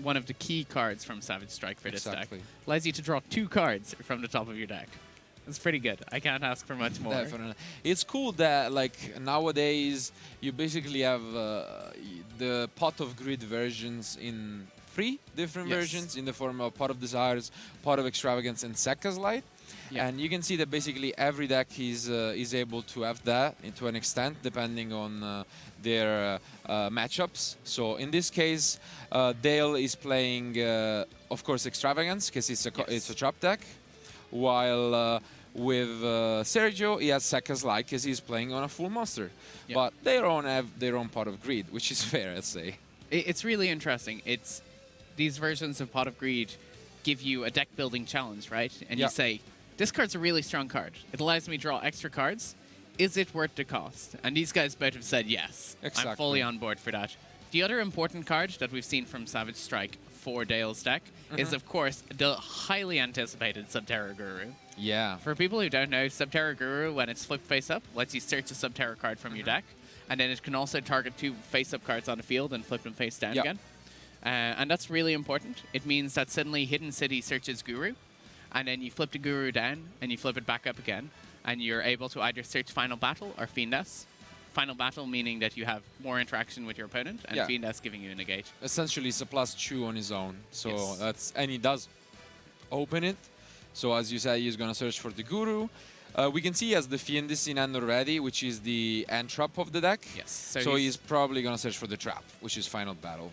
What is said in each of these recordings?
one of the key cards from Savage Strike for this deck. Exactly. Allows you to draw 2 cards from the top of your deck. It's pretty good. I can't ask for much more. Definitely. It's cool that like nowadays you basically have the Pot of Greed versions in 3 different versions in the form of Pot of Desires, Pot of Extravagance, and Sekka's Light. Yeah. And you can see that basically every deck is able to have that to an extent, depending on their matchups. So in this case, Dale is playing, of course, Extravagance because it's a chop deck, while with Sergio, he has Sekka's Light because he's playing on a full monster. Yeah. But they all have their own Pot of Greed, which is fair, I'd say. It's really interesting. It's these versions of Pot of Greed give you a deck building challenge, right? And you say, this card's a really strong card. It allows me to draw extra cards. Is it worth the cost? And these guys both have said yes. Exactly. I'm fully on board for that. The other important card that we've seen from Savage Strike for Dale's deck is, of course, the highly anticipated Subterror Guru. Yeah. For people who don't know, Subterror Guru, when it's flipped face up, lets you search a Subterror card from your deck. And then it can also target 2 face-up cards on the field and flip them face down again. And that's really important. It means that suddenly Hidden City searches Guru, and then you flip the Guru down, and you flip it back up again, and you're able to either search Final Battle or Fiendas. Final Battle meaning that you have more interaction with your opponent, and Fiendas giving you a negate. Essentially, it's a +2 on his own. So and he does open it. So as you said, he's going to search for the Guru. We can see he has the Fiendis in hand already, which is the end trap of the deck. Yes. So he's probably going to search for the trap, which is Final Battle.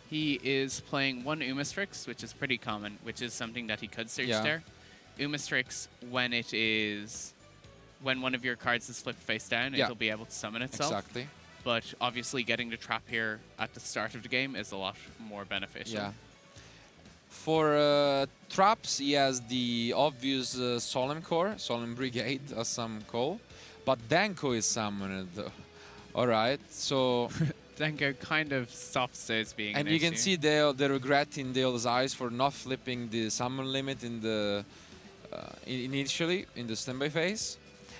He is playing 1 Umastrix, which is pretty common, which is something that he could search there. Umastrix, when one of your cards is flipped face down, it'll be able to summon itself. Exactly. But obviously getting the trap here at the start of the game is a lot more beneficial. Yeah. For traps, he has the obvious Solemn Core, Solemn Brigade, as some call. But Danko is summoned, though. Alright, so... Danko kind of stops as being and an you can issue. see the regret in Dale's eyes for not flipping the summon limit in the initially in the standby phase.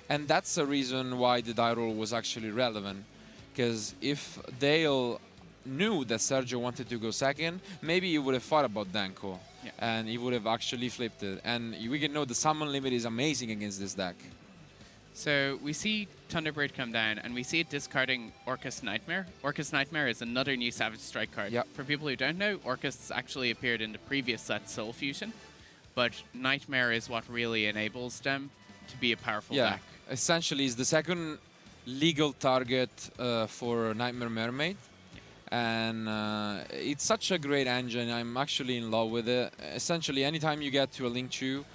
And that's the reason why the die roll was actually relevant. Because if Dale knew that Sergio wanted to go second, maybe he would have thought about Danko. Yeah. And he would have actually flipped it. And we can know the summon limit is amazing against this deck. So we see Thunderbird come down, and we see it discarding Orcust Nightmare. Orcust Nightmare is another new Savage Strike card. Yep. For people who don't know, Orcusts actually appeared in the previous set, Soul Fusion. But Nightmare is what really enables them to be a powerful deck. Essentially, it's the second legal target for Nightmare Mermaid. And it's such a great engine. I'm actually in love with it. Essentially, anytime you get to a Link 2,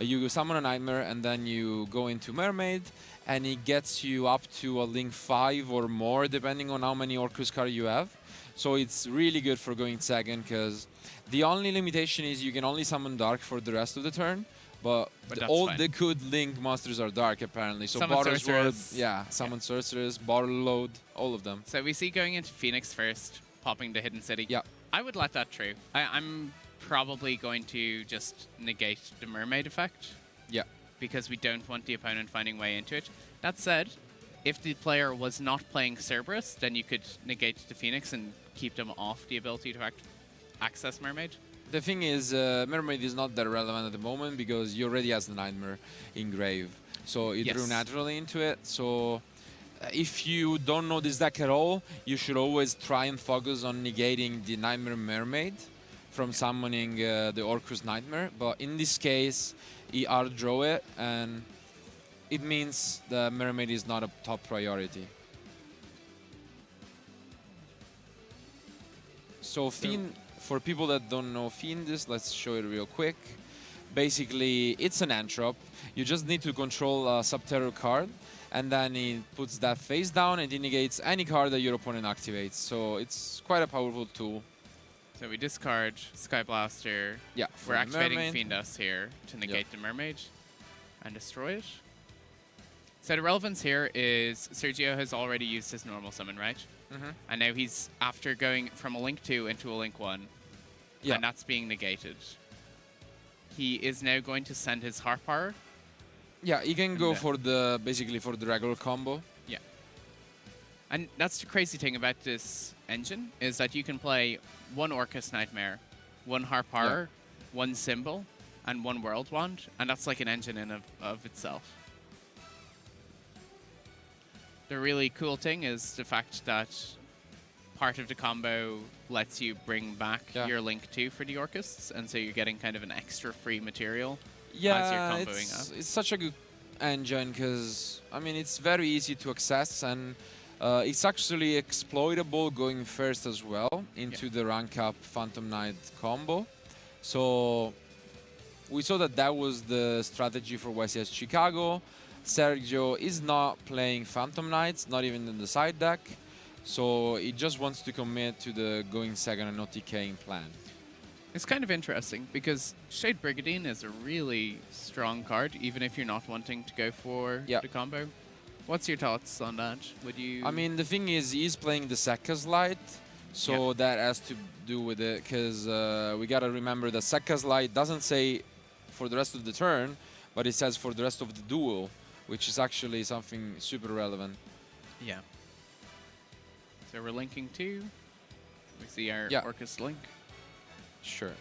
you summon a Nightmare and then you go into Mermaid, and it gets you up to a Link 5 or more, depending on how many Orcust cards you have. So it's really good for going second, because the only limitation is you can only summon Dark for the rest of the turn. But all the good Link monsters are Dark, apparently. So Bottle Sword, Summon Sorceress, Bottle Load, all of them. So we see going into Phoenix first, popping the Hidden City. Yeah. I would let that through. I'm probably going to just negate the Mermaid effect. Yeah. Because we don't want the opponent finding way into it. That said, if the player was not playing Cerberus, then you could negate the Phoenix and keep them off the ability to access Mermaid. The thing is, Mermaid is not that relevant at the moment because he already has the Nightmare in Grave. So it drew naturally into it. So if you don't know this deck at all, you should always try and focus on negating the Nightmare Mermaid from summoning the Orcust Nightmare. But in this case, he hard draw it, and it means the Mermaid is not a top priority. So Fiend, for people that don't know Fiendus, let's show it real quick. Basically, it's an Antrop. You just need to control a Subterror card, and then he puts that face down and it negates any card that your opponent activates. So it's quite a powerful tool. So we discard Sky Blaster. Yeah, we're activating Fiendus here to negate the Mermaid and destroy it. So the relevance here is Sergio has already used his normal summon, right? And now he's after going from a Link 2 into a Link 1. And that's being negated. He is now going to send his Heart Power. Yeah, he can go for the basically for the regular combo. Yeah. And that's the crazy thing about this engine is that you can play one Orcust Nightmare, one Harp Horror, one Symbol, and one World Wand, and that's like an engine in of itself. The really cool thing is the fact that part of the combo lets you bring back your Link 2 for the Orcusts, and so you're getting kind of an extra free material as you're comboing up. It's such a good engine because, I mean, it's very easy to access, and it's actually exploitable going first as well into the rank up Phantom Knight combo. So we saw that that was the strategy for YCS Chicago. Sergio is not playing Phantom Knights, not even in the side deck. So he just wants to commit to the going second and not TKing plan. It's kind of interesting because Shade Brigandine is a really strong card, even if you're not wanting to go for the combo. What's your thoughts on that? Would you? I mean, the thing is, he's playing the Sekka's Light, so that has to do with it, because we gotta remember that Sekka's Light doesn't say for the rest of the turn, but it says for the rest of the duel, which is actually something super relevant. Yeah. So we're linking to. We see our Orcust link. Sure.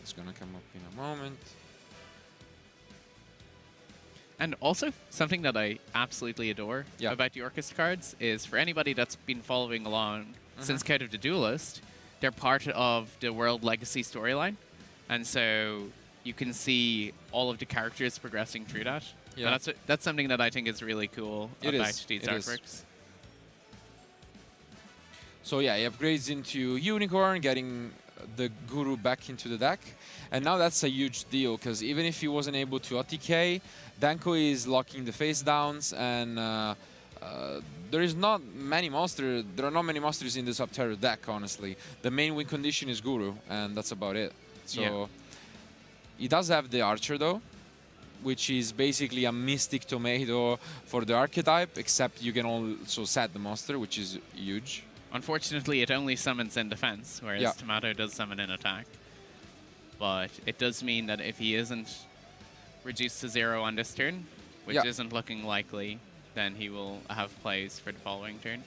It's gonna come up in a moment. And also, something that I absolutely adore about the Orcust cards is for anybody that's been following along since Code of the Duelist, they're part of the World Legacy storyline. And so you can see all of the characters progressing through that. Yeah. And that's something that I think is really cool about these artworks. So yeah, he upgrades into Unicorn, getting the Guru back into the deck. And now that's a huge deal, because even if he wasn't able to OTK, Danko is locking the face downs, and there are not many monsters in the Subterror deck, honestly. The main win condition is Guru, and that's about it. So he does have the Archer, though, which is basically a Mystic Tomato for the archetype, except you can also set the monster, which is huge. Unfortunately, it only summons in defense, whereas Tomato does summon in attack. But it does mean that if he isn't reduced to 0 on this turn, which isn't looking likely, then he will have plays for the following turn.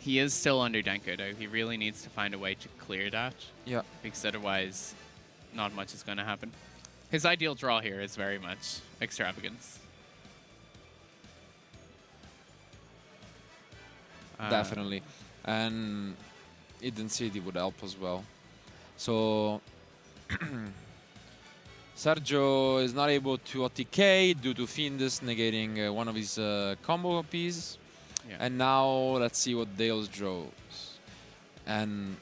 He is still under Danko, though. He really needs to find a way to clear that. Yeah. Because otherwise, not much is going to happen. His ideal draw here is very much Extravagance. Definitely. And Eden City would help as well. So Sergio is not able to OTK due to Fiendus negating one of his combo pieces. Yeah. And now let's see what Dale's draws. And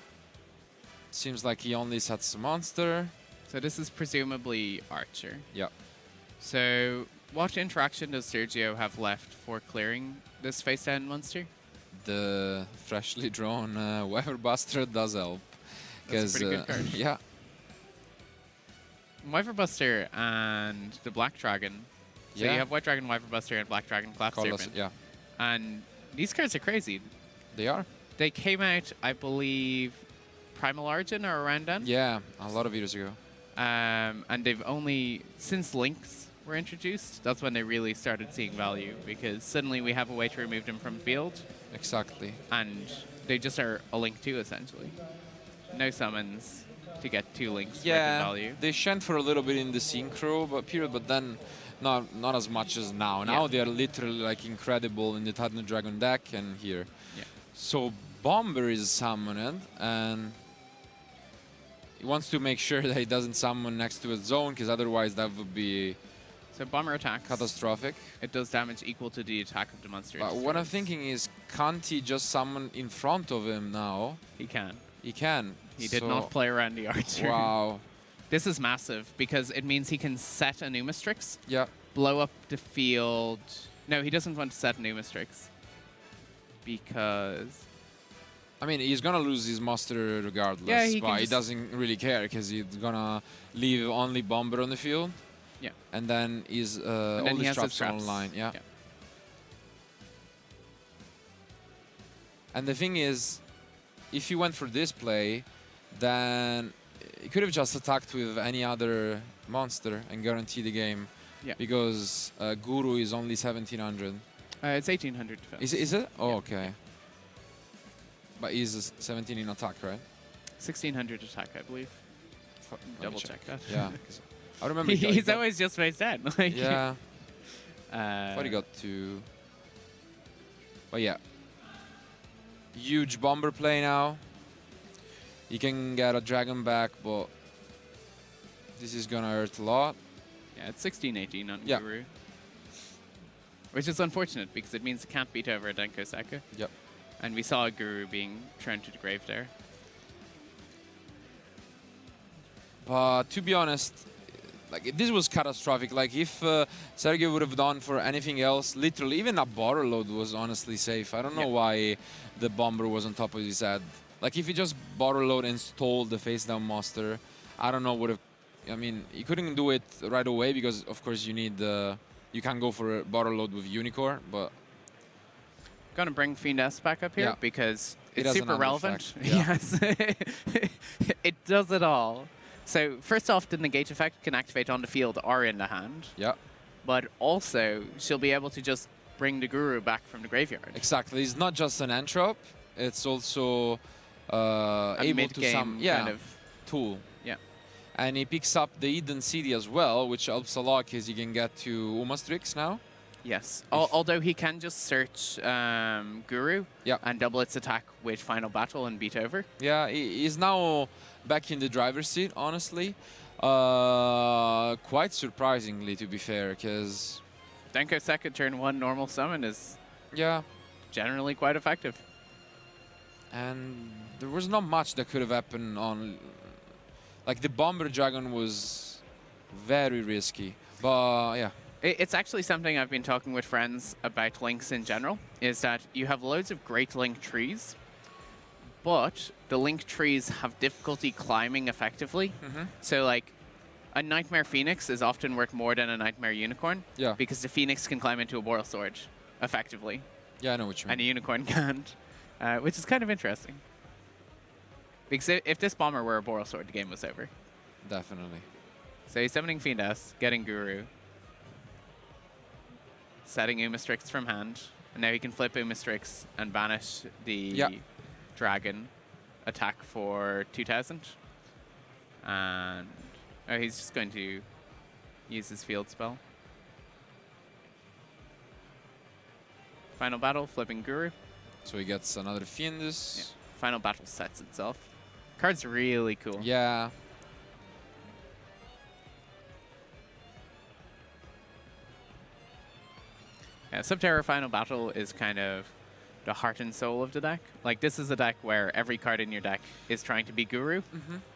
seems like he only sets a monster. So this is presumably Archer. Yeah. So what interaction does Sergio have left for clearing this face-down monster? The freshly drawn Wyverbuster does help. That's a pretty good card. Yeah. Wyverbuster and the Black Dragon. So you have White Dragon, Wyverbuster, and Black Dragon Clap Serpent. Yeah. And these cards are crazy. They are. They came out, I believe, Primal Origin or around then. Yeah, a lot of years ago. And they've only, since Links were introduced, that's when they really started seeing value, because suddenly we have a way to remove them from field. Exactly. And they just are a Link 2, essentially. No summons to get 2 Links for the value. They shined for a little bit in the Synchro but then not as much as now. Now they are literally like incredible in the Titan Dragon deck and here. Yeah. So Bomber is summoned, and he wants to make sure that he doesn't summon next to his zone, because otherwise that would be so Bomber attacks. Catastrophic. It does damage equal to the attack of the monster. What I'm thinking is, can't he just summon in front of him now? He can. He can. He did not play around the Archer. Wow. This is massive, because it means he can set a Numistrix. Yeah. Blow up the field. No, he doesn't want to set Numistrix. Because... I mean, he's gonna lose his monster regardless, but he doesn't really care, because he's gonna leave only Bomber on the field. Yeah. And then he's all his traps are online. Yeah. And the thing is, if he went for this play, then he could have just attacked with any other monster and guaranteed the game. Yeah. Because Guru is only 1700. It's 1800 defense. Is it? Oh, Yeah. okay. But he's 17 in attack, right? 1600 attack, I believe. Let me Double check that. Yeah. 'Cause I remember He's always just face down. Like, Yeah. Thought he got to. But yeah. Huge bomber play now. He can get a dragon back, but this is gonna hurt a lot. Yeah, it's 1618 on Yeah. Guru. Which is unfortunate because it means it can't beat over a Denko Seka. Yep. And we saw a Guru being thrown to the grave there. But to be honest, like this was catastrophic. Like if Sergio would have done for anything else, literally even a borrow load was honestly safe. I don't know why the bomber was on top of his head. Like if he just borrow load and stole the face down master, I don't know would have. I mean, you couldn't do it right away because of course you need you can go for a borrow load with unicorn, but Gonna bring Fiend S back up here Yeah. because It it's has super another relevant. effect, yeah. Yes. It does it all. So first off, the negate effect can activate on the field or in the hand, yeah, but also she'll be able to just bring the Guru back from the graveyard. exactly. It's not just an entrop; it's also A able to mid-game kind of. tool. Yeah. And he picks up the Hidden City as well, which helps a lot because he can get to Umastrix now. Yes. Although he can just search Guru Yeah. and double its attack with Final Battle and beat over. Yeah, he's now back in the driver's seat, honestly. Quite surprisingly, to be fair, because... Denko second turn 1 normal summon is Yeah, generally quite effective. and there was not much that could have happened on... Like, the Bomber Dragon was very risky, but yeah. It's actually something I've been talking with friends about links in general, is that you have loads of great link trees, but the link trees have difficulty climbing effectively. So like a Nightmare Phoenix is often worth more than a Nightmare Unicorn Yeah, because the Phoenix can climb into a Boral Sword effectively, yeah, I know what you mean. and a Unicorn can't, which is kind of interesting. Because if this bomber were a Boral Sword, the game was over. Definitely. So he's summoning Fiend S, getting Guru, setting Umastrix from hand, and now he can flip Umastrix and banish the dragon attack for 2000. And he's just going to use his field spell. Final battle, flipping Guru. So he gets another Fiendus. Yeah. Final battle sets itself. Card's really cool. Yeah. Yeah, Subterror Final Battle is kind of the heart and soul of the deck. Like, this is a deck where every card in your deck is trying to be Guru,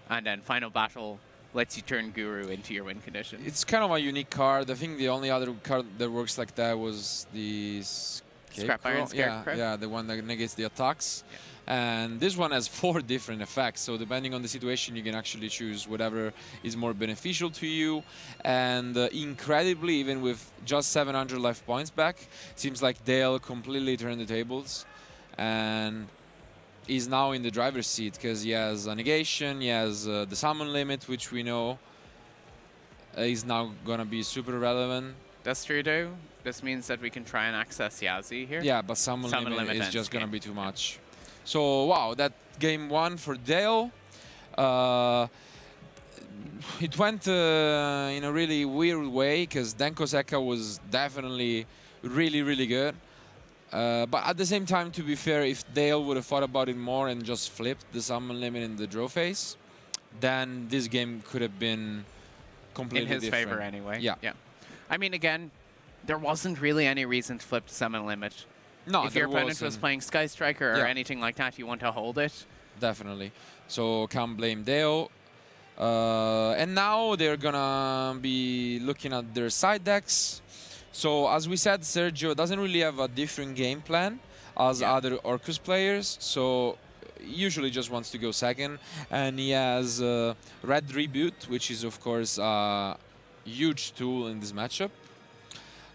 and then Final Battle lets you turn Guru into your win condition. It's kind of a unique card. I think the only other card that works like that was the Scrap Iron Scarecrow? Yeah, the one that negates the attacks. And this one has 4 different effects, so depending on the situation, you can actually choose whatever is more beneficial to you. And incredibly, even with just 700 life points back, seems like Dale completely turned the tables and is now in the driver's seat because he has a negation, he has the summon limit, which we know is now going to be super relevant. That's true, though. This means that we can try and access Yazi here. Yeah, but summon limit is ends just going to game. be too much. So, wow, that game 1 for Dale. It went in a really weird way because Denko Seka was definitely really, really good. But at the same time, to be fair, if Dale would have thought about it more and just flipped the summon limit in the draw phase, then this game could have been completely in his different. favor anyway. Yeah. Yeah. I mean, again, there wasn't really any reason to flip the summon limit. No, If your there opponent was wasn't. playing Sky Striker or Yeah. anything like that, you want to hold it. Definitely. So can't blame Deo. And now they're gonna be looking at their side decks. So as we said, Sergio doesn't really have a different game plan as other Orcust players. So usually just wants to go second. And he has Red Reboot, which is of course a huge tool in this matchup.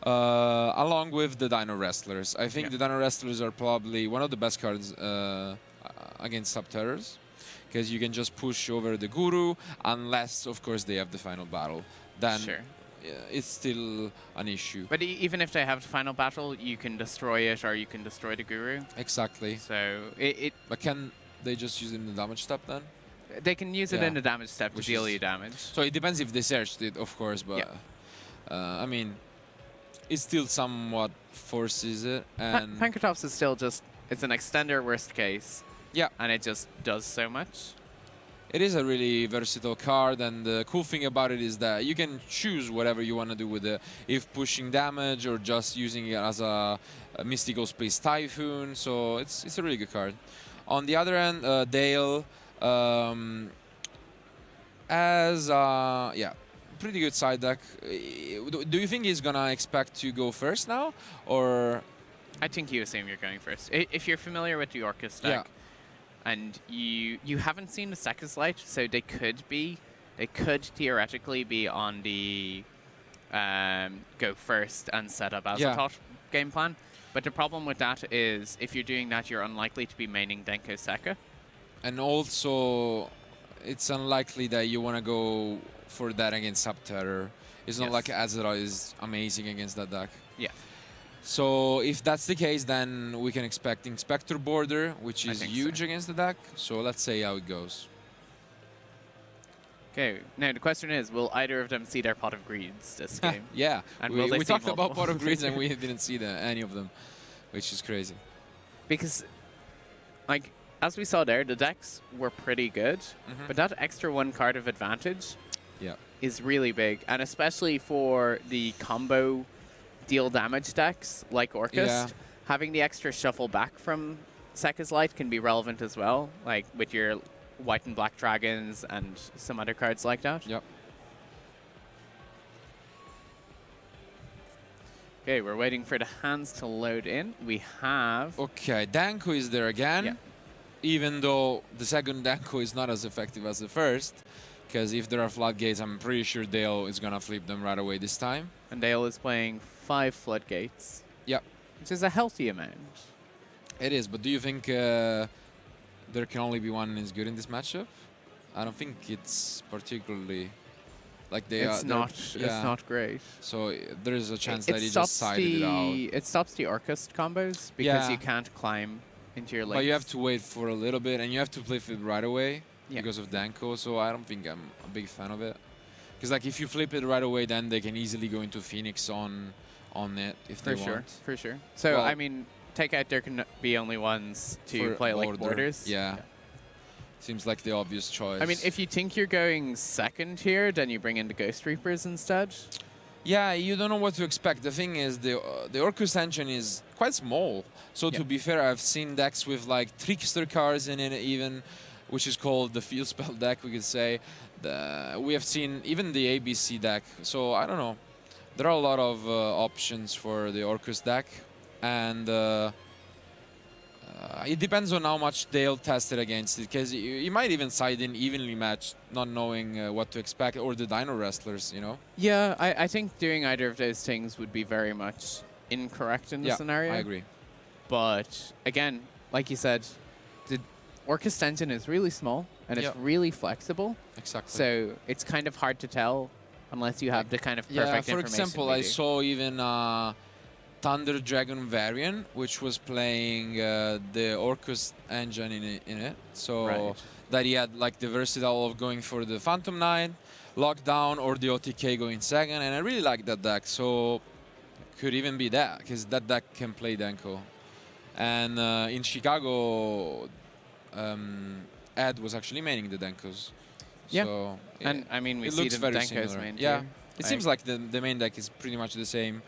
Along with the Dino Wrestlers. I think the Dino Wrestlers are probably one of the best cards against Subterrors, because you can just push over the Guru, unless, of course, they have the final battle. Then it's still an issue. But even if they have the final battle, you can destroy it or you can destroy the Guru. Exactly. So But can they just use it in the damage step then? they can use it in the damage step to deal you damage. So it depends if they searched it, of course, but I mean, it still somewhat forces it. And Pankratops is still just, it's an extender worst case. Yeah. And it just does so much. It is a really versatile card, and the cool thing about it is that you can choose whatever you want to do with it, if pushing damage or just using it as a mystical space typhoon. So it's a really good card. On the other end, Dale as pretty good side deck. Do you think he's gonna expect to go first now, or? I think you assume you're going first. If you're familiar with the Orcust deck, and you haven't seen the Sekka's Light, so they could theoretically be on the go first and set up as a top game plan. But the problem with that is if you're doing that, you're unlikely to be maining Denko Sekka. And also, it's unlikely that you want to go for that against Subterror. It's not like Azra is amazing against that deck. Yeah. So if that's the case, then we can expect Inspector Border, which is huge against the deck. So let's see how it goes. Okay, now the question is, will either of them see their Pot of Greeds this game? Yeah, and we talked about Pot of Greeds and we didn't see any of them, which is crazy. Because, like, as we saw there, the decks were pretty good, but that extra one card of advantage is really big, and especially for the combo deal damage decks like Orcust, having the extra shuffle back from Sekka's Light can be relevant as well, like with your white and black dragons and some other cards like that. Yep. Okay, we're waiting for the hands to load in. We have... Okay, Danko is there again, even though the second Danko is not as effective as the first, because if there are floodgates, I'm pretty sure Dale is going to flip them right away this time. And Dale is playing 5 floodgates. Yep. Which is a healthy amount. It is, but do you think there can only be one is good in this matchup? I don't think it's particularly like they it's not great. So there is a chance that he just sided it out. It stops the Orcust combos because you can't climb into your legs. But you have to wait for a little bit, and you have to flip it right away because of Danko. So I don't think I'm a big fan of it. Because like if you flip it right away, then they can easily go into Phoenix on it if they want. For sure. So I mean, take out there can be only ones to play like borders. Yeah. Seems like the obvious choice. I mean, if you think you're going second here, then you bring in the Ghost Reapers instead. Yeah, you don't know what to expect. The thing is, the Orcust engine is quite small. So to be fair, I've seen decks with like Trickster cards in it even, which is called the Field Spell deck, we could say. We have seen even the ABC deck. So I don't know. There are a lot of options for the Orcust deck. And it depends on how much they'll test it against it, because you might even side in evenly matched, not knowing what to expect, or the Dino Wrestlers, you know? Yeah, I think doing either of those things would be very much incorrect in the scenario. I agree. But again, like you said, the Orcust engine is really small and it's really flexible. Exactly. So it's kind of hard to tell unless you have the kind of perfect information. For example, I saw even Thunder Dragon variant, which was playing the Orcust engine in it. So that he had like the versatile of going for the Phantom Knight, Lockdown, or the OTK going second. And I really like that deck. So could even be that, because that deck can play Danko. And in Chicago, Ed was actually maining the Dankos. Yeah. So, and I mean, we see the Dankos main too. Yeah. It seems like the main deck is pretty much the same.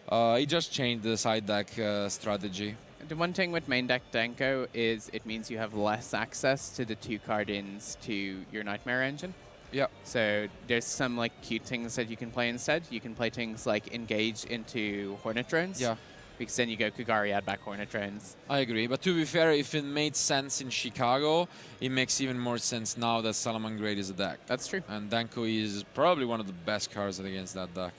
He just changed the side deck strategy. The one thing with main deck Danko is it means you have less access to the 2 card-ins to your Nightmare engine. Yeah. So there's some like cute things that you can play instead. You can play things like engage into Hornet Drones. Yeah. Because then you go Kugari, add back Hornet Drones. I agree. But to be fair, if it made sense in Chicago, it makes even more sense now that Salamangreat is a deck. That's true. And Danko is probably one of the best cards against that deck.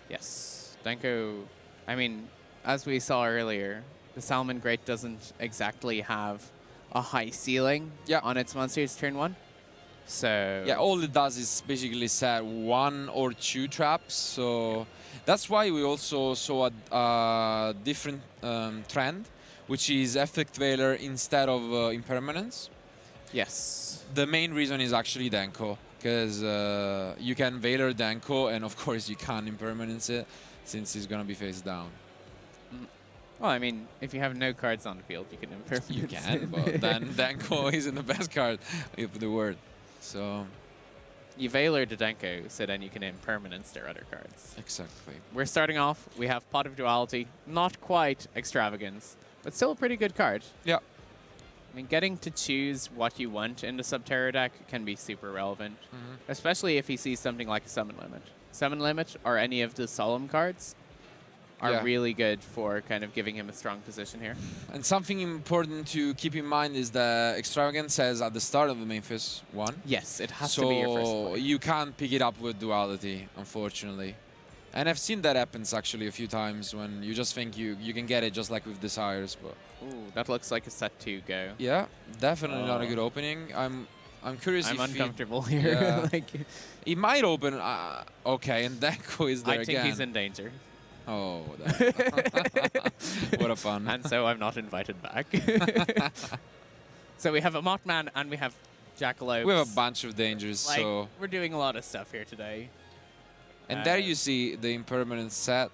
Yes. Danko, I mean, as we saw earlier, the Salamangreat doesn't exactly have a high ceiling on its monsters turn 1. So Yeah, all it does is basically set 1 or 2 traps. So that's why we also saw a different trend, which is Effect Veiler instead of Impermanence. yes. The main reason is actually Denko, because you can Veiler Denko, and of course you can't Impermanence it, since it's gonna be face down. Well, I mean, if you have no cards on the field, you can impermanence. You can, but then Denko isn't the best card of the word. So You Veiler to Denko, so then you can impermanence their other cards. exactly. We're starting off. We have Pot of Duality. Not quite Extravagance, but still a pretty good card. Yeah. I mean, getting to choose what you want in the Subterror deck can be super relevant, especially if he sees something like a Summon Limit. Summon Limit or any of the Solemn cards are really good for kind of giving him a strong position here. And something important to keep in mind is that Extravagance says at the start of the main phase 1. Yes, it has to be your first So play. you can't pick it up with Duality, unfortunately. And I've seen that happens actually a few times when you just think you can get it just like with Desires, but Ooh, that looks like a set 2 go. yeah, definitely not a good opening. I'm curious I'm if uncomfortable here. Yeah. Like, he might open. Okay, and Denko is there I think again. he's in danger. Oh, that. What a fun. And so I'm not invited back. So we have a Mothman and we have Jackalope. We have a bunch of dangers, Like, so. we're doing a lot of stuff here today. And there you see the Impermanent set,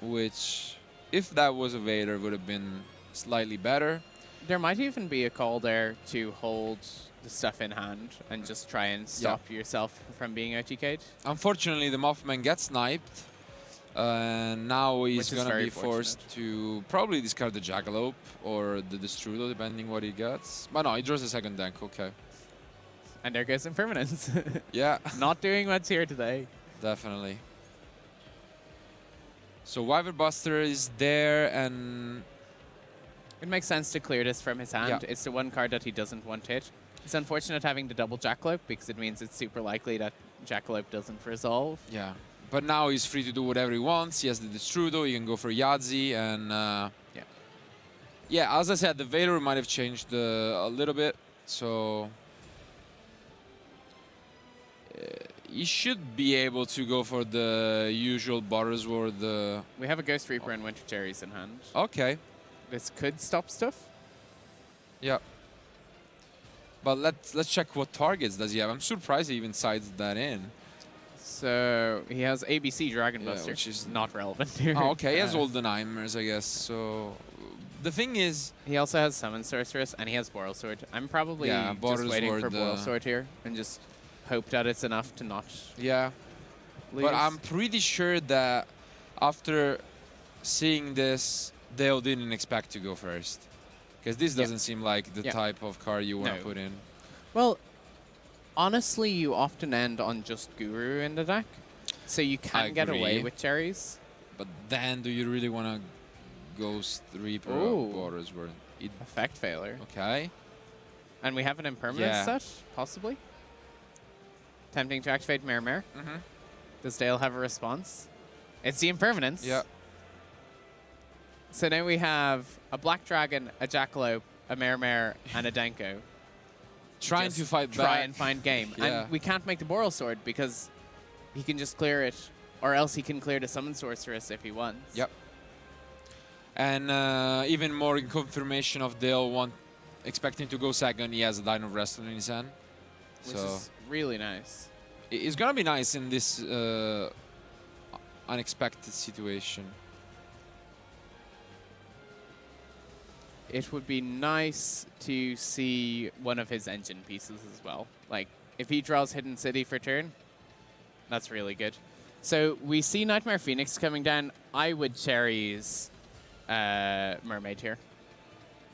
which, if that was a Vader, would have been slightly better. There might even be a call there to hold the stuff in hand and just try and stop yourself from being OTK'd. Unfortunately, the Mothman gets sniped. And now he's Which is gonna very be forced to probably discard the Jackalope or the Destrudo, depending what he gets. But no, he draws a second deck, okay. And there goes Impermanence. Yeah, Not doing much here today. definitely. So Wyvern Buster is there, and It makes sense to clear this from his hand. Yeah. It's the one card that he doesn't want hit. It's unfortunate having the double Jackalope because it means it's super likely that Jackalope doesn't resolve. yeah. But now he's free to do whatever he wants. He has the Destrudo, he can go for Yahtzee, and yeah, as I said, the Vader might have changed a little bit, so he should be able to go for the usual Buttersworth. We have a Ghost Reaper and Winter Cherries in hand. Okay, This could stop stuff. yeah. But let's check what targets does he have. I'm surprised he even sided that in. So he has ABC Dragon Yeah, Buster, which is not relevant here. Oh, okay, he has all the nightmares, I guess. So the thing is, He also has Summon Sorceress and he has Boral Sword. I'm probably Yeah, just waiting for Boralsword, Boral Sword here and just hope that it's enough to not yeah. lose. But I'm pretty sure that after seeing this, Dale didn't expect to go first. Because this doesn't seem like the type of card you want to No. put in. Well, honestly, you often end on just Guru in the deck. So you can get away agree. with cherries. But then, do you really want to Ghost Reaper Ooh. or Buttersworth? Effect failure. Okay. And we have an Impermanence Yeah. set, possibly. Tempting to activate Mare. Mm-hmm. Does Dale have a response? It's the Impermanence. Yeah. So now we have a Black Dragon, a Jackalope, a Mare, and a Denko. Trying Just to fight try back. and find game. Yeah. And we can't make the Boral Sword because he can just clear it, or else he can clear the Summon Sorceress if he wants. Yep. And even more in confirmation of Dale expecting to go second, he has a Dino Wrestler in his hand. Which So is really nice. it's gonna be nice in this unexpected situation. It would be nice to see one of his engine pieces as well. Like, if he draws Hidden City for turn, that's really good. So we see Nightmare Phoenix coming down. I would cherries Mermaid here.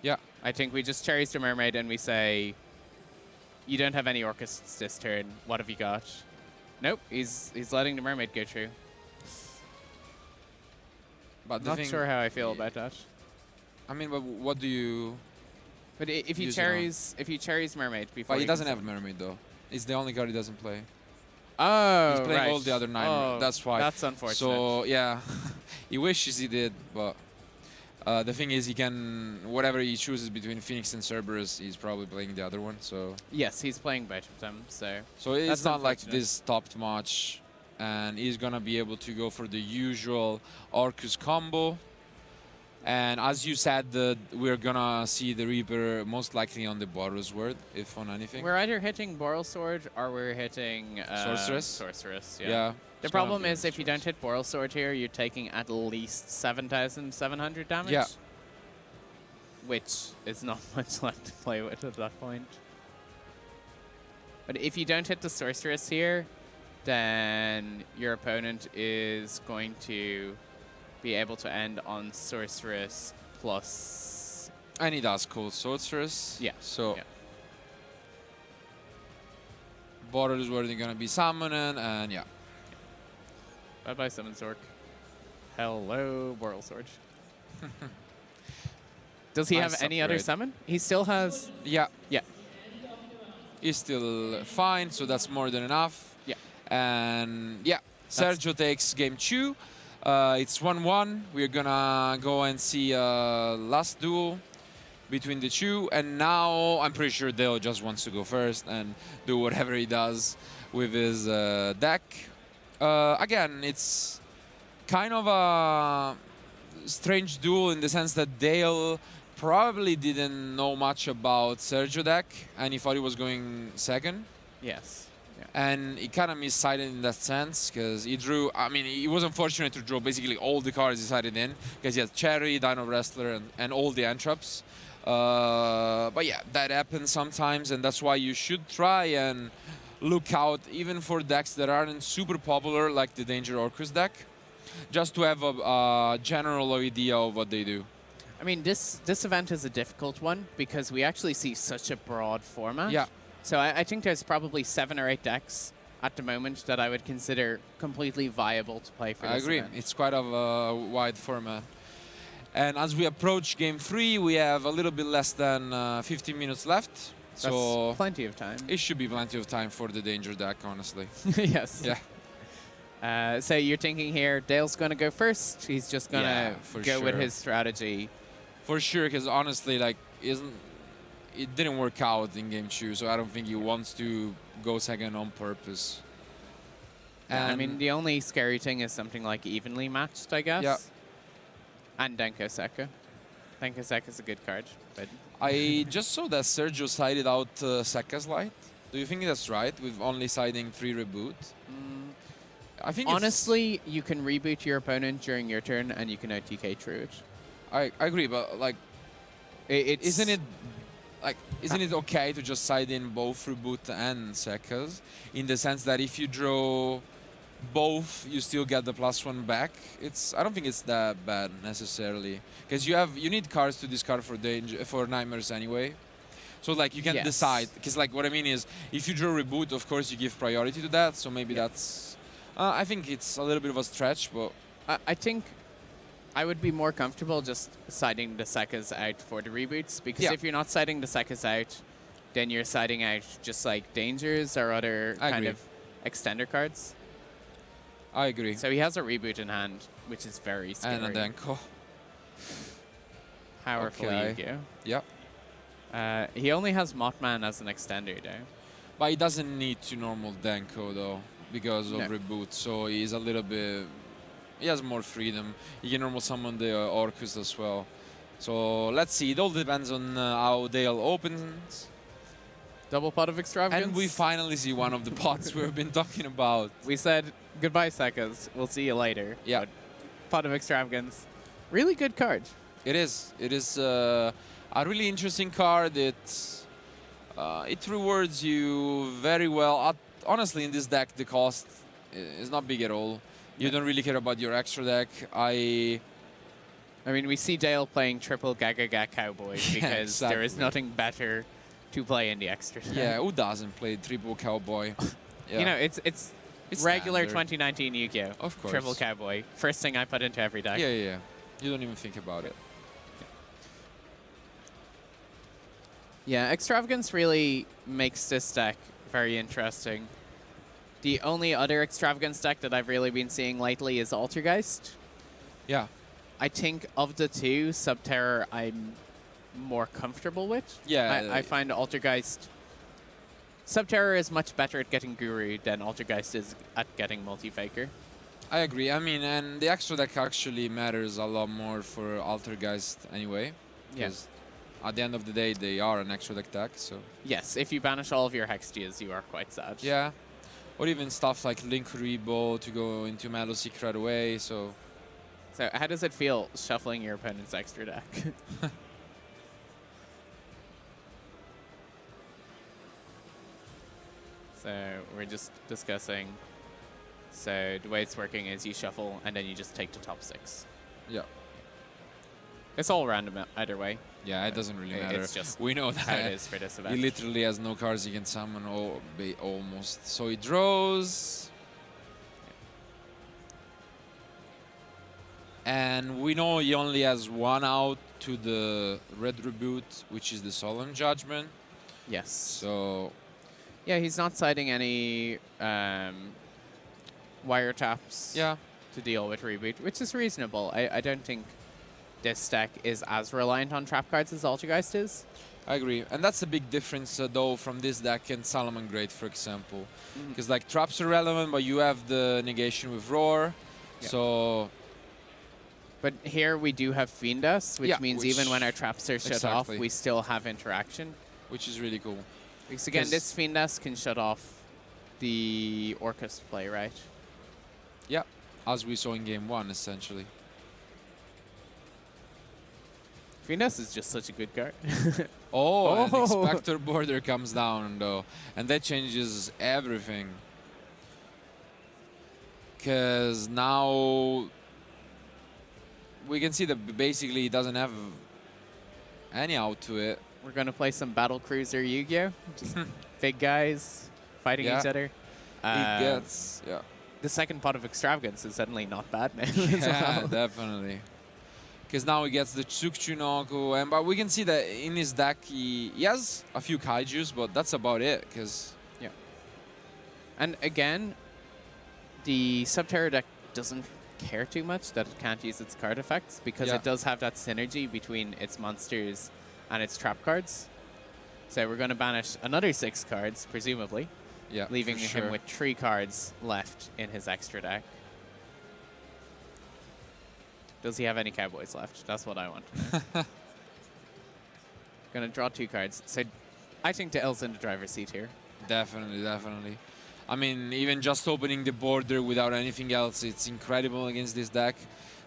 Yeah. I think we just cherries the Mermaid and we say, you don't have any Orcusts this turn. What have you got? Nope, he's letting the Mermaid go through. But the Not thing, sure how I feel about that. I mean, but what do you? But if you Use it on. cherries Mermaid before But he you doesn't can- have Mermaid though. It's the only card he doesn't play. Oh, He's playing right. all the other nine. Oh, That's why. That's unfortunate. So yeah, he wishes he did, but The thing is, he can, whatever he chooses between Phoenix and Cerberus, he's probably playing the other one. So Yes, he's playing both of them, so it's that's not like unfortunate. this topped match, and he's gonna be able to go for the usual Orcust combo. And as you said, we're gonna see the Reaper most likely on the Boros word, if on anything. We're either hitting Boral Sword or we're hitting Sorceress? Sorceress, yeah. Yeah. The it's gonna problem be is if you don't Sorceress. hit Boral Sword here, you're taking at least 7,700 damage. Yeah. Which is not much left to play with at that point. But if you don't hit the Sorceress here, then your opponent is going to be able to end on Sorceress plus... And he does Cold Sorceress. Yeah. So yeah. Boros is where they're gonna be summoning, and yeah. Bye-bye, Summon Zork. Hello, Boral Sword. Does he Nice have any other upgrade. summon? He still has... Yeah. Yeah. He's still fine, so that's more than enough. Yeah. And yeah, That's- Sergio takes game 2. It's 1-1. We're gonna go and see last duel between the two. And now I'm pretty sure Dale just wants to go first and do whatever he does with his deck. Again, it's kind of a strange duel in the sense that Dale probably didn't know much about Sergio deck, and he thought he was going second. Yes. Yeah. And he kind of missided in that sense, because he drew, I mean, he was unfortunate to draw basically all the cards he sided in, because he had Cherry, Dino Wrestler, and all the Entraps. But yeah, that happens sometimes, and that's why you should try and look out even for decks that aren't super popular, like the Danger Orcust deck, just to have a general idea of what they do. I mean, this event is a difficult one because we actually see such a broad format. Yeah. So I think there's probably 7 or 8 decks at the moment that I would consider completely viable to play for I this agree. event. It's quite a wide format. And as we approach game 3, we have a little bit less than 15 minutes left. That's So plenty of time. it should be plenty of time for the Danger deck, honestly. Yes. Yeah. So you're thinking here, Dale's going to go first. He's just going to Yeah, for go with sure. his strategy. For sure, because honestly, like, it didn't work out in game 2, so I don't think he wants to go second on purpose. Yeah, I And mean, the only scary thing is something like evenly matched, I guess. Yeah. And Denko Seka. Denko Seka is a good card, but I just saw that Sergio sided out Seka's Light. Do you think that's right, with only siding 3 reboot? I think honestly, you can reboot your opponent during your turn and you can OTK through it. I agree, but like, isn't it okay to just side in both reboot and Seka's, in the sense that if you draw both, you still get the +1 back? I don't think it's that bad necessarily, because you need cards to discard for nightmares anyway. So like you can Yes. decide, because like what I mean is, if you draw reboot, of course you give priority to that. So maybe that's. I think it's a little bit of a stretch, but I think I would be more comfortable just siding the Sekas out for the reboots, because Yeah. if you're not siding the Sekas out, then you're siding out just like Dangers or other I kind agree. of extender cards. I agree. So he has a reboot in hand, which is very scary. And a Denko. Powerful Okay. Yu-Gi-Oh! Yep. He only has Mothman as an extender, though. But he doesn't need to normal Denko though, because of No. reboot. So he's a little bit. He has more freedom. He can normal summon the Orcus as well. So let's see. It all depends on how Dale opens. Double pot of extravagance. And we finally see one of the pots we've been talking about. We said goodbye, Sekas. We'll see you later. Yeah. But pot of extravagance. Really good card. It is. It is a really interesting card. It rewards you very well. Honestly, in this deck, the cost is not big at all. You don't really care about your extra deck. I mean, we see Dale playing triple Gaga Cowboy because there is exactly. nothing better to play in the extra. Yeah, who doesn't play triple Cowboy? Yeah. You know, it's It's regular standard. 2019 Yu-Gi-Oh! Of course. Triple Cowboy. First thing I put into every deck. Yeah. You don't even think about it. Yeah, extravagance really makes this deck very interesting. The only other extravagance deck that I've really been seeing lately is Altergeist. Yeah. I think of the two, Subterror I'm more comfortable with. Yeah. I find Altergeist... Subterror is much better at getting Guru than Altergeist is at getting Multi-Faker. I agree. I mean, and the extra deck actually matters a lot more for Altergeist anyway. Because at the end of the day, they are an extra deck, so... Yes, if you banish all of your Hextias, you are quite sad. Yeah. Or even stuff like Link Rebo to go into Meadowseek right away, so... So how does it feel shuffling your opponent's extra deck? So we're just discussing. So the way it's working is you shuffle and then you just take the top 6. Yeah. It's all random either way. Yeah, it doesn't really matter. It's just we know how it that is for this event. he literally has no cards he can summon almost. So he draws. And we know he only has 1 out to the red reboot, which is the Solemn Judgment. Yes. So... yeah, he's not citing any wiretaps to deal with reboot, which is reasonable. I don't think this deck is as reliant on trap cards as Altergeist is. I agree. And that's a big difference, though, from this deck and Salomon Great, for example. Because, like, traps are relevant, but you have the negation with Roar. Yeah. So... but here we do have Fiendas, which means even when our traps are shut off, we still have interaction. Which is really cool. Because again, this Fiendas can shut off the Orcust play, right? Yeah, as we saw in game 1, essentially. Fiendas is just such a good card. And Expector Border comes down, though. And that changes everything. Because now... we can see that basically he doesn't have any out to it. We're going to play some Battle Cruiser Yu-Gi-Oh! Just big guys fighting each other. The second pot of Extravagance is suddenly not bad now. Yeah, definitely. Because now he gets the Tsukchunoku, but we can see that in his deck he has a few Kaijus, but that's about it. Yeah. And again, the Subterror deck doesn't care too much that it can't use its card effects because it does have that synergy between its monsters and its trap cards. So we're going to banish another 6 cards, presumably, leaving him with 3 cards left in his extra deck. Does he have any Cowboys left? That's what I want to know. Going to draw 2 cards. So I think the L's in the driver's seat here. Definitely, definitely. I mean, even just opening the border without anything else, it's incredible against this deck.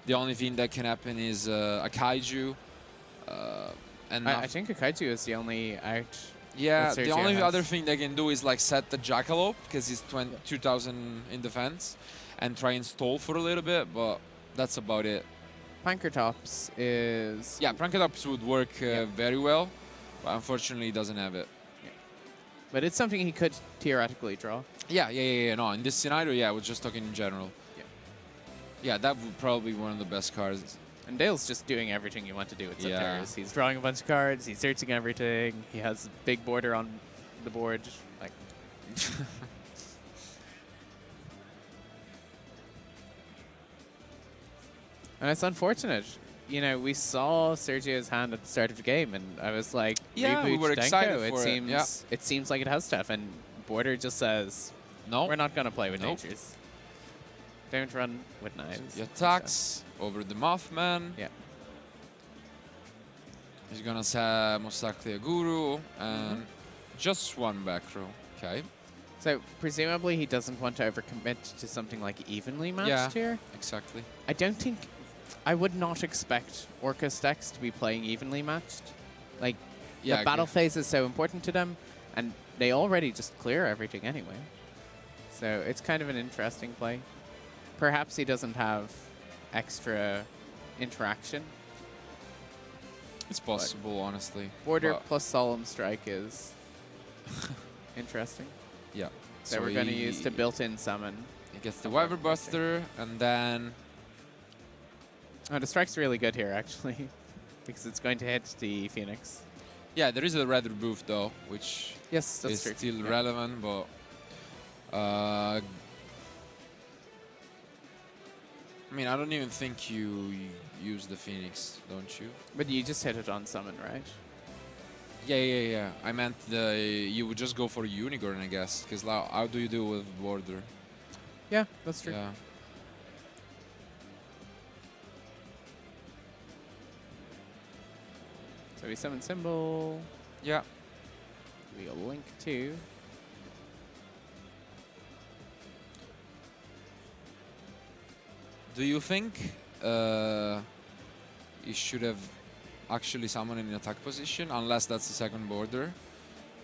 The only thing that can happen is a Kaiju. And I think a Kaiju is the only out. Yeah, the only other thing they can do is like set the Jackalope, because he's 2,000 in defense, and try and stall for a little bit, but that's about it. Pankratops is... yeah, Pankratops would work very well, but unfortunately he doesn't have it. But it's something he could theoretically draw. Yeah. No, in this scenario, I was just talking in general. Yeah, that would probably be one of the best cards. And Dale's just doing everything you want to do with Subterrors. He's drawing a bunch of cards, he's searching everything, he has a big border on the board. Like, and it's unfortunate. You know, we saw Sergio's hand at the start of the game, and I was like, yeah, we were excited for it. It seems like it has stuff, and Border just says, no, we're not going to play with natures. Don't run with knives. He attacks over the Mothman. Yeah. He's going to say most likely a Guru, and just one back row. Okay. So presumably he doesn't want to overcommit to something like evenly matched here. Exactly. I don't think... I would not expect Orcust decks to be playing evenly matched. Like, the battle phase is so important to them, and they already just clear everything anyway. So it's kind of an interesting play. Perhaps he doesn't have extra interaction. It's possible, honestly. Border plus Solemn Strike is interesting. Yeah. So we're going to use the built-in summon. He gets the Wyver Buster, and then... oh, the strike's really good here, actually, because it's going to hit the Phoenix. Yeah, there is a red rebuff, though, which is still relevant, but... I mean, I don't even think you use the Phoenix, don't you? But you just hit it on summon, right? Yeah. I meant you would just go for Unicorn, I guess. Because how do you do with Border? Yeah, that's true. Yeah. So we summon Symbol. Yeah. We go Link 2. Do you think you should have actually summoned in attack position, unless that's the second border,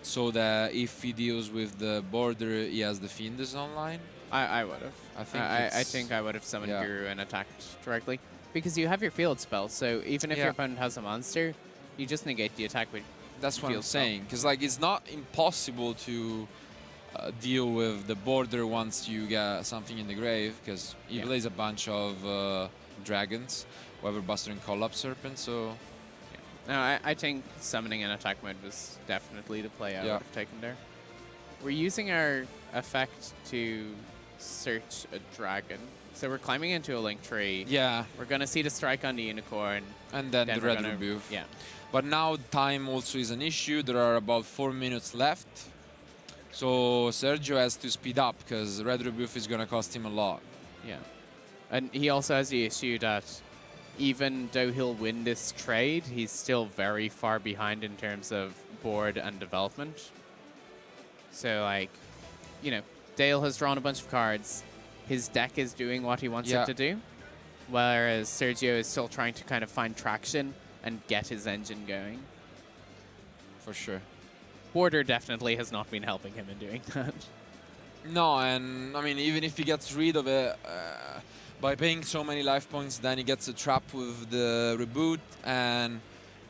so that if he deals with the border, he has the Fiendus online? I would have. I think I would have summoned Guru and attacked directly. Because you have your field spell, so even if your opponent has a monster, you just negate the attack with That's what I'm saying. Because like, it's not impossible to deal with the border once you get something in the grave, because he plays a bunch of dragons, Weather Buster and Collapse Serpent, so... No, I think summoning an attack mode was definitely the play I would have taken there. We're using our effect to search a dragon. So we're climbing into a link tree. Yeah. We're going to see the strike on the unicorn. And then the red rebuff. Yeah. But now time also is an issue. There are about 4 minutes left. So Sergio has to speed up, because red rebuff is going to cost him a lot. Yeah. And he also has the issue that even though he'll win this trade, he's still very far behind in terms of board and development. So, like, you know, Dale has drawn a bunch of cards. His deck is doing what he wants it to do, whereas Sergio is still trying to kind of find traction and get his engine going. For sure. Border definitely has not been helping him in doing that. No, and I mean, even if he gets rid of it, by paying so many life points, then he gets a trap with the reboot, and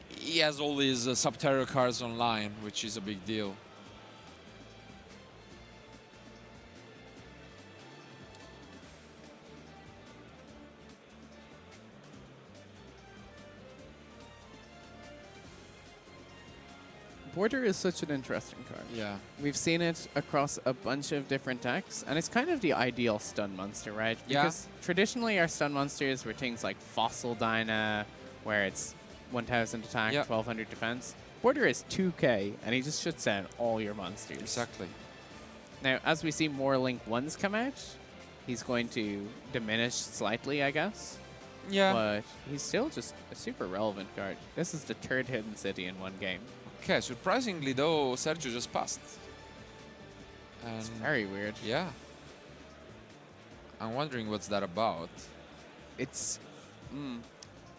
he has all his Subterror cards online, which is a big deal. Border is such an interesting card. Yeah. We've seen it across a bunch of different decks, and it's kind of the ideal stun monster, right? Because traditionally our stun monsters were things like Fossil Dyna, where it's 1000 attack, 1200 defense. Border is 2k, and he just shuts down all your monsters. Exactly. Now, as we see more Link 1s come out, he's going to diminish slightly, I guess. Yeah. But he's still just a super relevant card. This is the third hidden city in one game. Okay, surprisingly though, Sergio just passed. And it's very weird. Yeah. I'm wondering what's that about. It's...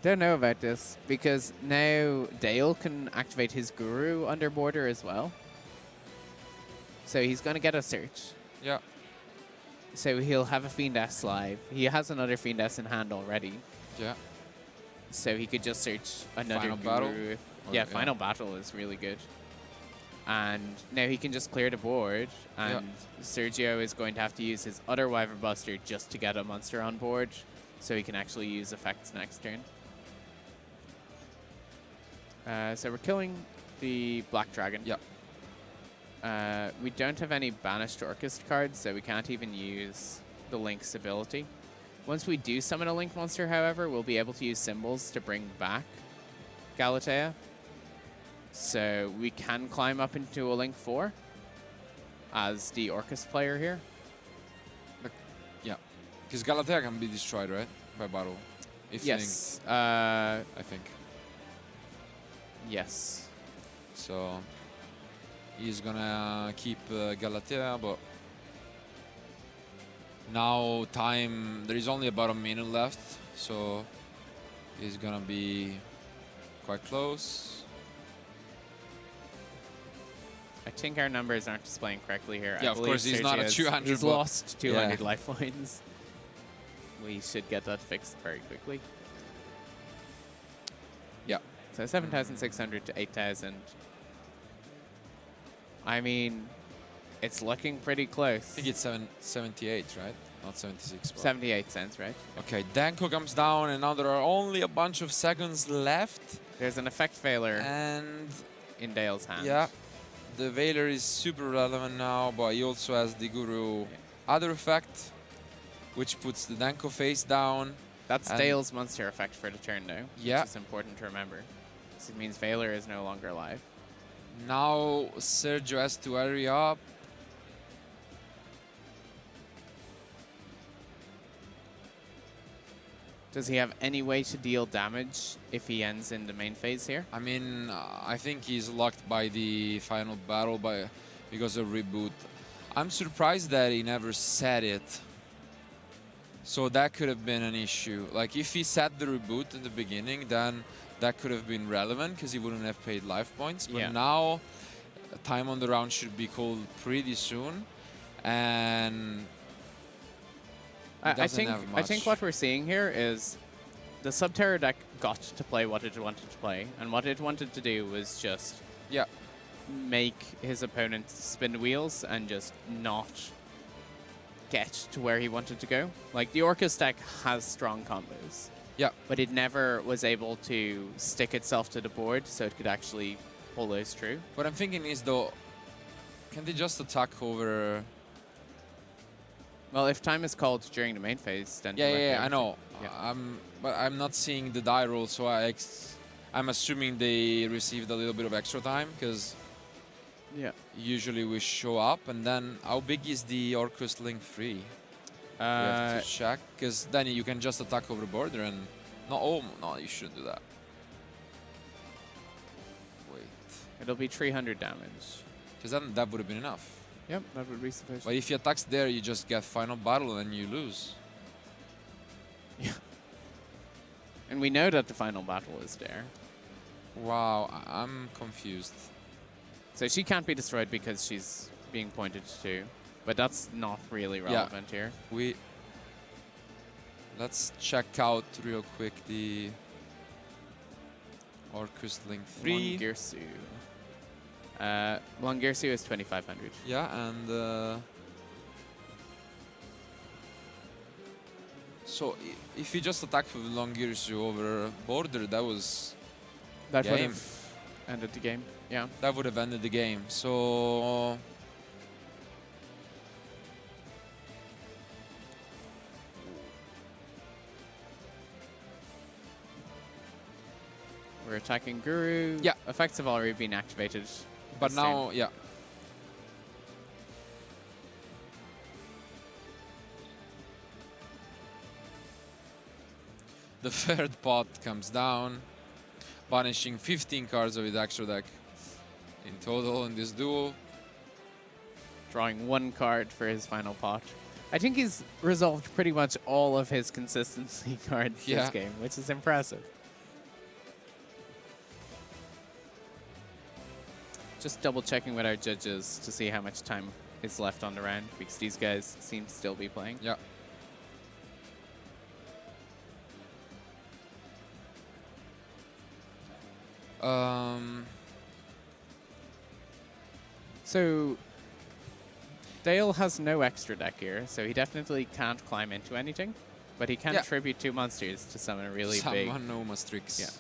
don't know about this, because now Dale can activate his Guru under border as well. So he's going to get a search. Yeah. So he'll have a Fiend S live. He has another Fiend S in hand already. Yeah. So he could just search another Final Guru. battle? Yeah, Final Battle is really good. And now he can just clear the board, and Sergio is going to have to use his other Wyvern Buster just to get a monster on board, so he can actually use effects next turn. So we're killing the Black Dragon. Yeah. We don't have any banished Orcust cards, so we can't even use the Link's ability. Once we do summon a Link monster, however, we'll be able to use symbols to bring back Galatea. So we can climb up into a Link 4 as the Orcust player here. Yeah. Because Galatea can be destroyed, right? By battle. If yes. I think. Yes. So he's gonna keep Galatea, but now time, there is only about a minute left, so he's gonna be quite close. I think our numbers aren't displaying correctly here. Yeah, I of course, he's not at 200. He's lost 200 life points. We should get that fixed very quickly. Yeah. So 7,600 to 8,000. I mean, it's looking pretty close. I think it's 78, right? Not 76. 78 cents, right? Okay, Danko comes down, and now there are only a bunch of seconds left. There's an effect failure and in Dale's hand. Yeah. The Veiler is super relevant now, but he also has the Guru other effect, which puts the Danko face down. That's And Dale's monster effect for the turn, though. Yeah. Which is important to remember. This means Valor is no longer alive. now Sergio has to hurry up. Does he have any way to deal damage if he ends in the main phase here? I mean, I think he's locked by the final battle because of reboot. I'm surprised that he never said it. So that could have been an issue. Like, if he said the reboot in the beginning, then that could have been relevant because he wouldn't have paid life points. But Yeah. now, time on the round should be called pretty soon. And I think what we're seeing here is the Subterror deck got to play what it wanted to play, and what it wanted to do was just make his opponent spin the wheels and just not get to where he wanted to go. Like, the Orcust deck has strong combos. Yeah. But it never was able to stick itself to the board so it could actually pull those through. What I'm thinking is, though, can they just attack over? Well, if time is called during the main phase, then... Yeah, I know. Yeah. But I'm not seeing the die roll, so I'm assuming they received a little bit of extra time, because usually we show up, and then how big is the Orcust Link 3? We have to check, because then you can just attack over border and... No, you shouldn't do that. Wait. It'll be 300 damage. Because then that would have been enough. Yep, that would be sufficient. But if he attacks there, you just get final battle and you lose. Yeah. And we know that the final battle is there. Wow, I'm confused. So she can't be destroyed because she's being pointed to. But that's not really relevant here. Let's check out real quick the Orcust Link 3. Longirsu. Longirsu is 2,500. Yeah, and so if you just attack with Longirsu over border, that would have ended the game. Yeah. That would have ended the game. So we're attacking Guru. Yeah. Effects have already been activated. But now, the third pot comes down, banishing 15 cards of his extra deck in total in this duel. Drawing 1 card for his final pot. I think he's resolved pretty much all of his consistency cards this game, which is impressive. Just double checking with our judges to see how much time is left on the round, because these guys seem to still be playing. Yeah. So Dale has no extra deck here, so he definitely can't climb into anything, but he can tribute 2 monsters to summon a really big... Summon Umastrix. Yeah.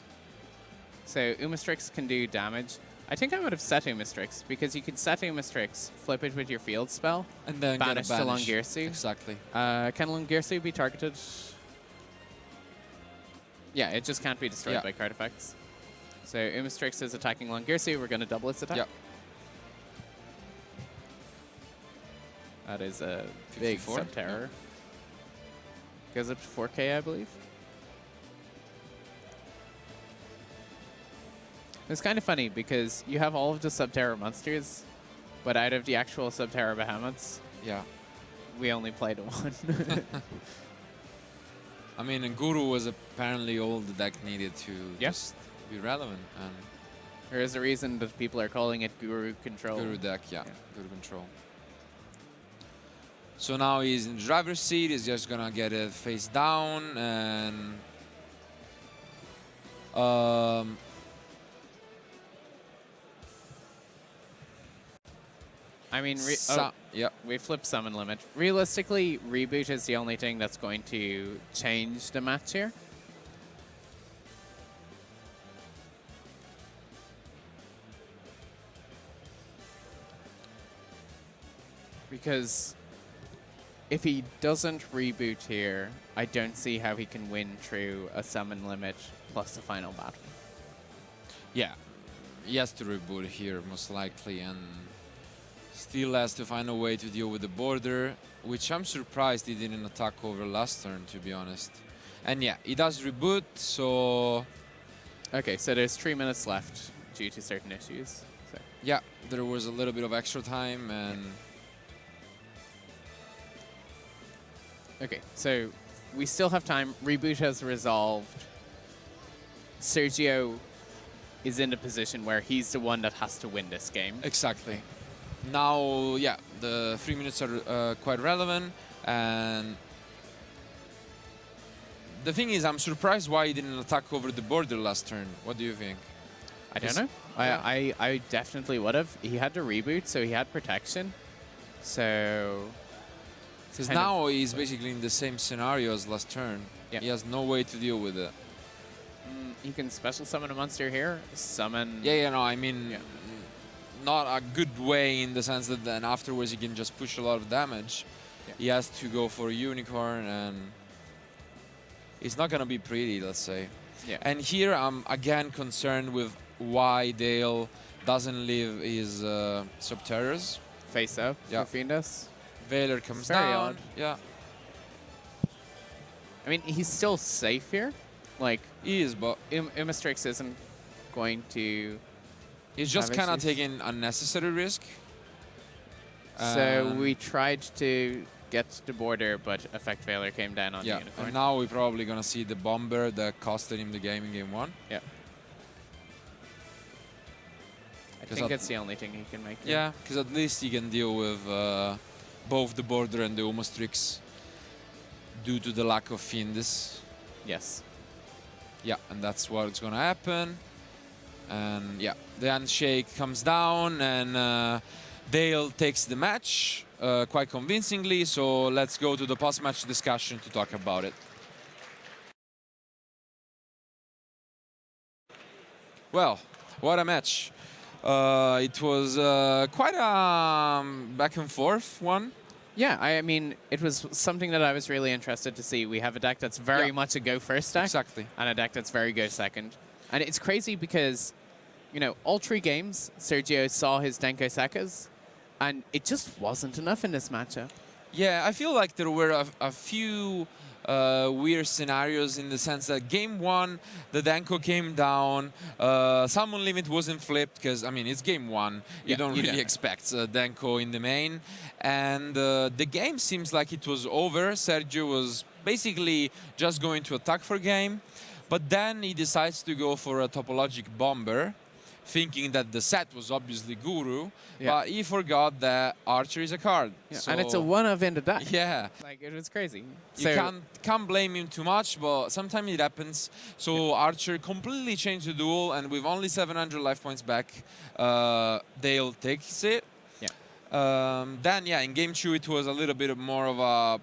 So Umastrix can do damage. I think I would have set Umastrix, because you could set Umastrix, flip it with your field spell, and then banish get a to Longirsu. Exactly. Can Longirsu be targeted? Yeah, it just can't be destroyed by card effects. So Umastrix is attacking Longirsu. We're going to double its attack. Yep. That is a big Subterror. Goes up to 4K, I believe. It's kind of funny because you have all of the Subterror monsters, but out of the actual Subterror behemoths, we only played 1. I mean, and Guru was apparently all the deck needed to just be relevant. And there is a reason that people are calling it Guru Control. Guru deck, Guru Control. So now he's in the driver's seat. He's just gonna get it face down, and I mean, we flip summon limit. Realistically, reboot is the only thing that's going to change the match here. Because if he doesn't reboot here, I don't see how he can win through a summon limit plus the final battle. Yeah, he has to reboot here most likely, and still has to find a way to deal with the border, which I'm surprised he didn't attack over last turn, to be honest. And yeah, he does reboot, so... Okay, so there's 3 minutes left due to certain issues. So. Yeah, there was a little bit of extra time, and... Okay, so we still have time. Reboot has resolved. Sergio is in a position where he's the one that has to win this game. Exactly. Now, yeah, the 3 minutes are quite relevant, and the thing is, I'm surprised why he didn't attack over the border last turn. What do you think? I don't know. Yeah. I definitely would have. He had to reboot, so he had protection. So... Because now he's basically in the same scenario as last turn. Yeah. He has no way to deal with it. He can special summon a monster here, summon... Yeah, no, I mean, not a good way in the sense that then afterwards he can just push a lot of damage. Yeah. He has to go for a unicorn, and it's not going to be pretty, let's say. Yeah. And here I'm again concerned with why Dale doesn't leave his Subterrors. Face up Yeah. for Fiendus. Valor comes very down. odd. Yeah. I mean, he's still safe here. Like, He is, but Imistrix isn't going to... he's just kind of issues. taking unnecessary risk. So we tried to get to the border, but Effect Failure came down on the Yeah, unicorn. and now we're probably going to see the bomber that costed him the game in game 1. Yeah. I think it's the only thing he can make. Yeah, because at least he can deal with both the border and the Umastrix due to the lack of Fiendus. Yes. Yeah, and that's what's going to happen. And yeah, the handshake comes down, and Dale takes the match quite convincingly. So let's go to the post-match discussion to talk about it. Well, what a match. It was quite a back and forth one. Yeah, I mean, it was something that I was really interested to see. We have a deck that's very much a go first deck. Exactly. And a deck that's very go second. And it's crazy because, you know, all 3 games, Sergio saw his Denko Sekas, and it just wasn't enough in this matchup. Yeah, I feel like there were a few weird scenarios in the sense that game 1, the Denko came down, summon limit wasn't flipped because, I mean, it's game 1. You don't really expect Denko in the main. And the game seems like it was over. Sergio was basically just going to attack for game. But then he decides to go for a topologic bomber, thinking that the set was obviously Guru, but he forgot that Archer is a card. Yeah. So And it's a one-of in the deck. yeah. Like, it was crazy. You can't blame him too much, but sometimes it happens. So Archer completely changed the duel, and with only 700 life points back, Dale takes it. Yeah. Then, yeah, in game 2, it was a little bit more of a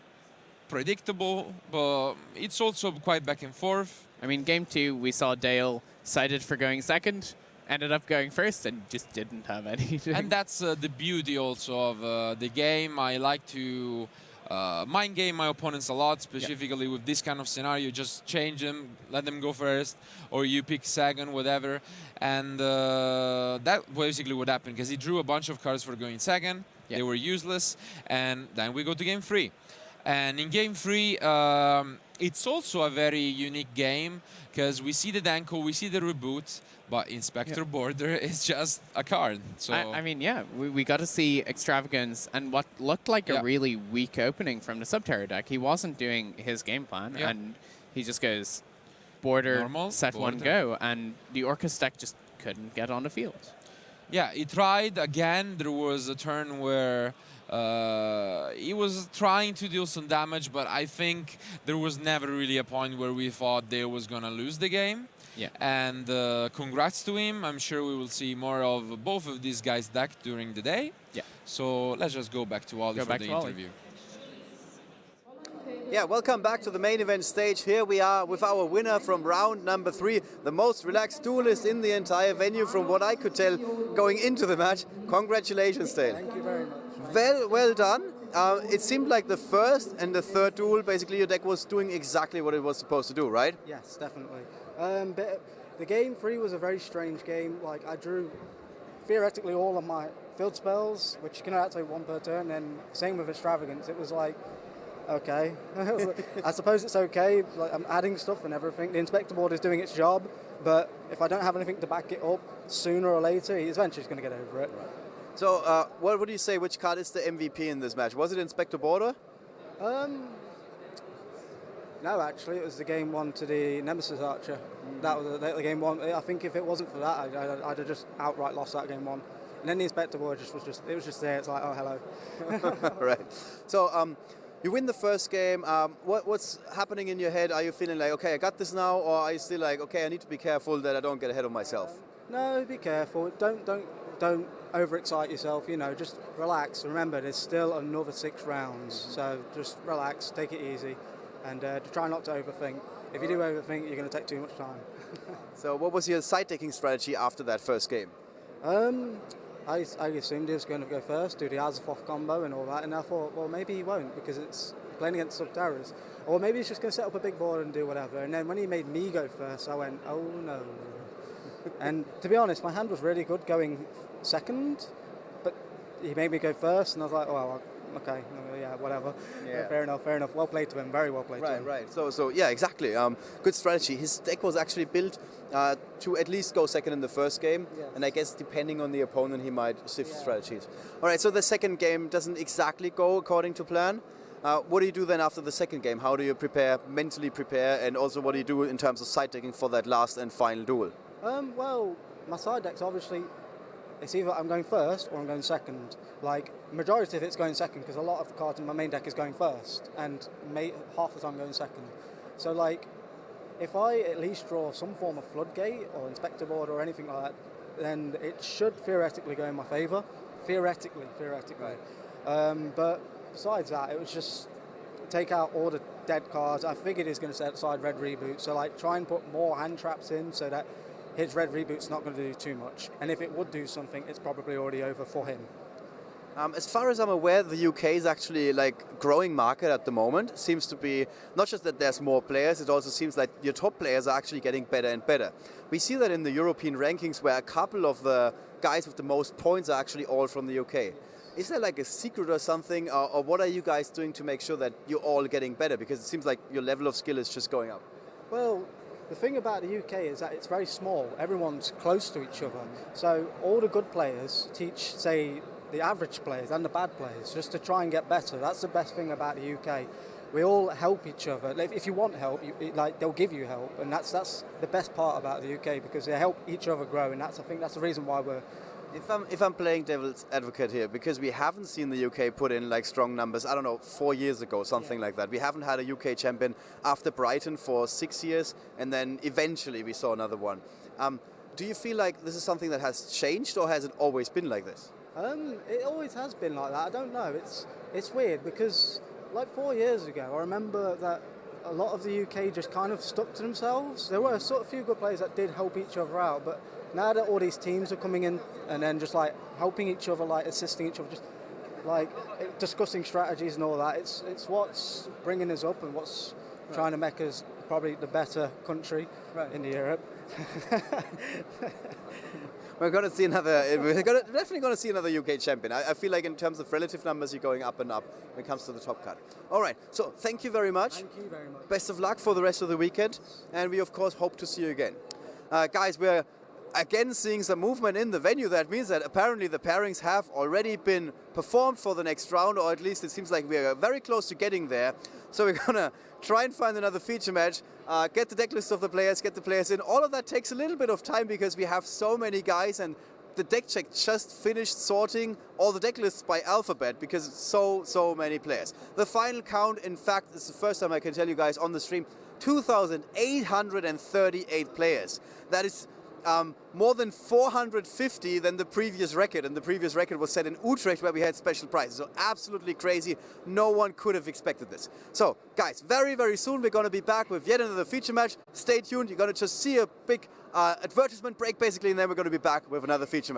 predictable, but it's also quite back and forth. I mean, game 2, we saw Dale cited for going second, ended up going first, and just didn't have anything. And that's the beauty also of the game. I like to mind game my opponents a lot, specifically with this kind of scenario. Just change them, let them go first, or you pick second, whatever. And that basically what happened, because he drew a bunch of cards for going second. They were useless, and then we go to game 3. And in game 3, it's also a very unique game, because we see the Denko, we see the reboot, but Inspector Border is just a card. So I mean, yeah, we got to see Extravagance and what looked like a really weak opening from the Subterror deck. He wasn't doing his game plan, and he just goes Border, Normal, set border. 1, go, and the Orcust deck just couldn't get on the field. Yeah, he tried again. There was a turn where he was trying to deal some damage, but I think there was never really a point where we thought Dale was going to lose the game. Yeah. And congrats to him. I'm sure we will see more of both of these guys' deck during the day. Yeah. So let's just go back to Ollie for the interview. Yeah, welcome back to the main event stage. Here we are with our winner from round number 3, the most relaxed duelist in the entire venue from what I could tell going into the match. Congratulations, Dale. Thank you very much. Well done. it seemed like the first and the third duel, basically your deck was doing exactly what it was supposed to do, right? Yes, definitely. But the game 3 was a very strange game. Like, I drew theoretically all of my field spells, which you can activate one per turn, and same with Extravagance. It was like, okay. I suppose it's okay. Like, I'm adding stuff and everything. The Inspector board is doing its job, but if I don't have anything to back it up, sooner or later, he's eventually going to get over it. Right. So, what would you say, which card is the MVP in this match? Was it Inspector Border? No, actually, it was the game 1 to the Nemesis Archer. That was the game 1. I think if it wasn't for that, I'd have just outright lost that game 1. And then the Inspector board was just there. It's like, oh, hello. Right. So, you win the first game. What's happening in your head? Are you feeling like, okay, I got this now, or are you still like, okay, I need to be careful that I don't get ahead of myself? No, be careful. Don't overexcite yourself. You know, just relax. Remember, there's still another 6 rounds, so just relax, take it easy, and try not to overthink. If you do overthink, you're going to take too much time. So, what was your side decking strategy after that first game? I assumed he was going to go first, do the Azeroth combo and all that, and I thought, well, maybe he won't because it's playing against Subterrors. Or maybe he's just going to set up a big board and do whatever. And then when he made me go first, I went, oh no. And to be honest, my hand was really good going second, but he made me go first, and I was like, well, okay, yeah, whatever. Yeah. Fair enough. Well played to him, very well played to him. Right. So yeah, exactly. Good strategy. His deck was actually built to at least go second in the first game, yes. And I guess depending on the opponent, he might shift strategies. All right, so the second game doesn't exactly go according to plan. What do you do then after the second game? How do you mentally prepare, and also what do you do in terms of side decking for that last and final duel? Well, my side deck's obviously, it's either I'm going first or I'm going second. Like, majority of it's going second because a lot of the cards in my main deck is going first, and half the time I'm going second. So, like, if I at least draw some form of Floodgate or Inspector board or anything like that, then it should theoretically go in my favour. Theoretically. Right. But besides that, it was just take out all the dead cards. I figured he's going to set aside red reboot, so like try and put more hand traps in so that his red reboot's not going to do too much. And if it would do something, it's probably already over for him. As far as I'm aware, the UK is actually like growing market at the moment. Seems to be not just that there's more players, it also seems like your top players are actually getting better and better. We see that in the European rankings where a couple of the guys with the most points are actually all from the UK. Is there like a secret or something, or what are you guys doing to make sure that you're all getting better? Because it seems like your level of skill is just going up. Well, the thing about the UK is that it's very small. Everyone's close to each other. So all the good players teach, say, the average players and the bad players just to try and get better. That's the best thing about the UK. We all help each other. If you want help, they'll give you help, and that's the best part about the UK because they help each other grow, and I think that's the reason why we're. If I'm playing devil's advocate here, because we haven't seen the UK put in like strong numbers, I don't know, 4 years ago, something like that. We haven't had a UK champion after Brighton for 6 years, and then eventually we saw another one. Do you feel like this is something that has changed, or has it always been like this? It always has been like that. I don't know. It's weird because like 4 years ago, I remember that a lot of the UK just kind of stuck to themselves. There were sort of few good players that did help each other out, but now that all these teams are coming in and then just like helping each other, like assisting each other, just like discussing strategies and all that, it's what's bringing us up and what's trying to make us probably the better country in Europe. We're definitely going to see another UK champion. I feel like in terms of relative numbers, you're going up and up when it comes to the top cut. All right, so thank you very much. Thank you very much. Best of luck for the rest of the weekend, and we of course hope to see you again. Guys, we're again seeing some movement in the venue. That means that apparently the pairings have already been performed for the next round, or at least it seems like we are very close to getting there. So we're going to try and find another feature match, get the deck list of the players, get the players in. All of that takes a little bit of time because we have so many guys, and the deck check just finished sorting all the deck lists by alphabet because it's so many players. The final count, in fact, is the first time I can tell you guys on the stream, 2,838 players. That is more than 450 than the previous record, and the previous record was set in Utrecht where we had special prizes. So absolutely crazy. No one could have expected this. So guys, very soon we're going to be back with yet another feature match. Stay tuned. You're going to just see a big advertisement break basically, and then we're going to be back with another feature match.